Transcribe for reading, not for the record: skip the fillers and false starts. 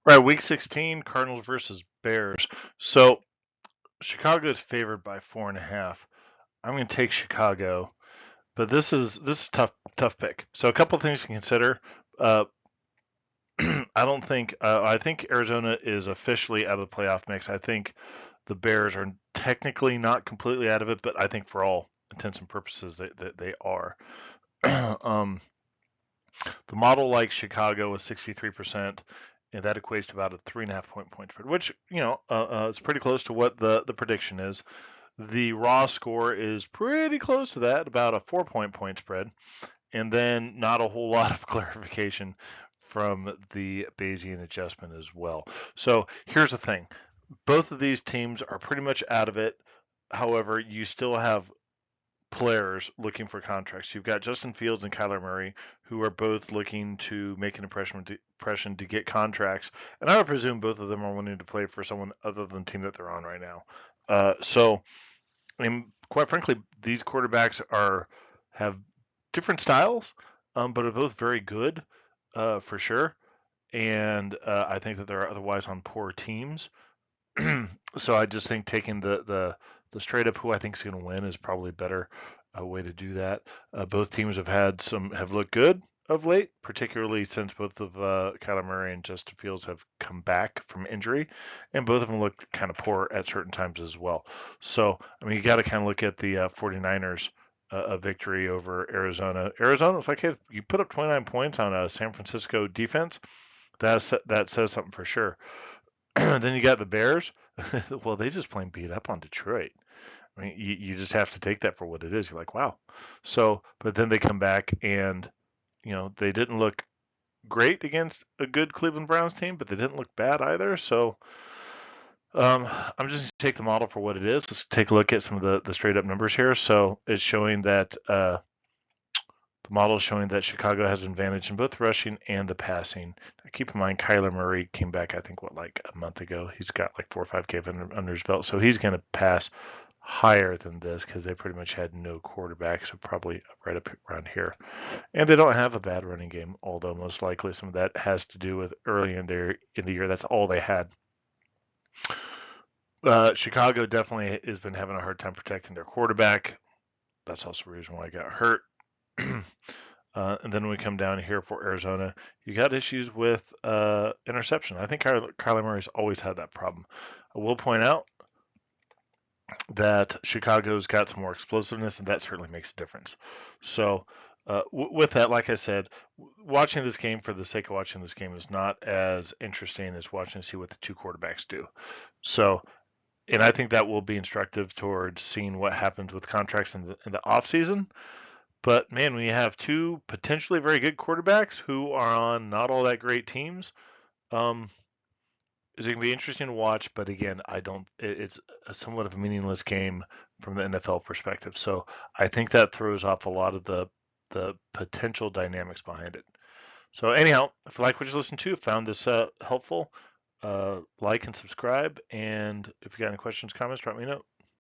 Right, week 16, Cardinals versus Bears. So Chicago is favored by 4.5. I'm going to take Chicago, but this is tough pick. So a couple things to consider. Uh, I think Arizona is officially out of the playoff mix. I think the Bears are technically not completely out of it, but I think for all intents and purposes they are. um, the model like Chicago was 63%, and that equates to about a 3.5 point spread, which is pretty close to what the prediction is. The raw score is pretty close to that, about a 4 point spread, and then not a whole lot of clarification from the Bayesian adjustment as well. So here's the thing: both of these teams are pretty much out of it. However, you still have players looking for contracts. You've got Justin Fields and Kyler Murray, who are both looking to make an impression to get contracts, and I would presume both of them are wanting to play for someone other than the team that they're on right now. And quite frankly, these quarterbacks have different styles, but are both very good for sure. And I think that they're otherwise on poor teams. So I just think taking the straight up who I think is going to win is probably a better way to do that. Both teams have looked good of late, particularly since both of Kyler Murray and Justin Fields have come back from injury, and both of them looked kind of poor at certain times as well. So I mean, you got to kind of look at the 49ers. A victory over Arizona. Arizona, it's like, hey, you put up 29 points on a San Francisco defense. That says something for sure. Then you got the Bears. Well, they just plain beat up on Detroit. I mean, you just have to take that for what it is. You're like, wow. So, but then they come back and, they didn't look great against a good Cleveland Browns team, but they didn't look bad either. So, I'm just going to take the model for what it is. Let's take a look at some of the straight up numbers here. So it's showing that the model is showing that Chicago has an advantage in both rushing and the passing. Now, keep in mind, Kyler Murray came back, I think, like a month ago. He's got like 4 or 5K under his belt. So he's going to pass higher than this because they pretty much had no quarterback. So probably right up around here. And they don't have a bad running game, although most likely some of that has to do with early in the year. That's all they had. Chicago definitely has been having a hard time protecting their quarterback. That's also the reason why I got hurt. And then when we come down here for Arizona, you got issues with interception. I think Kyler Murray's always had that problem. I will point out that Chicago's got some more explosiveness, and that certainly makes a difference. So, with that, like I said, watching this game for the sake of watching this game is not as interesting as watching to see what the two quarterbacks do. So, and I think that will be instructive towards seeing what happens with contracts in the off season. But man, when you have two potentially very good quarterbacks who are on not all that great teams, um, it's going to be interesting to watch. But again, I don't. It's a somewhat of a meaningless game from the NFL perspective. So I think that throws off a lot of the potential dynamics behind it. So anyhow, if you like what you listened to, found this helpful, like and subscribe. And if you got any questions, comments, drop me a note.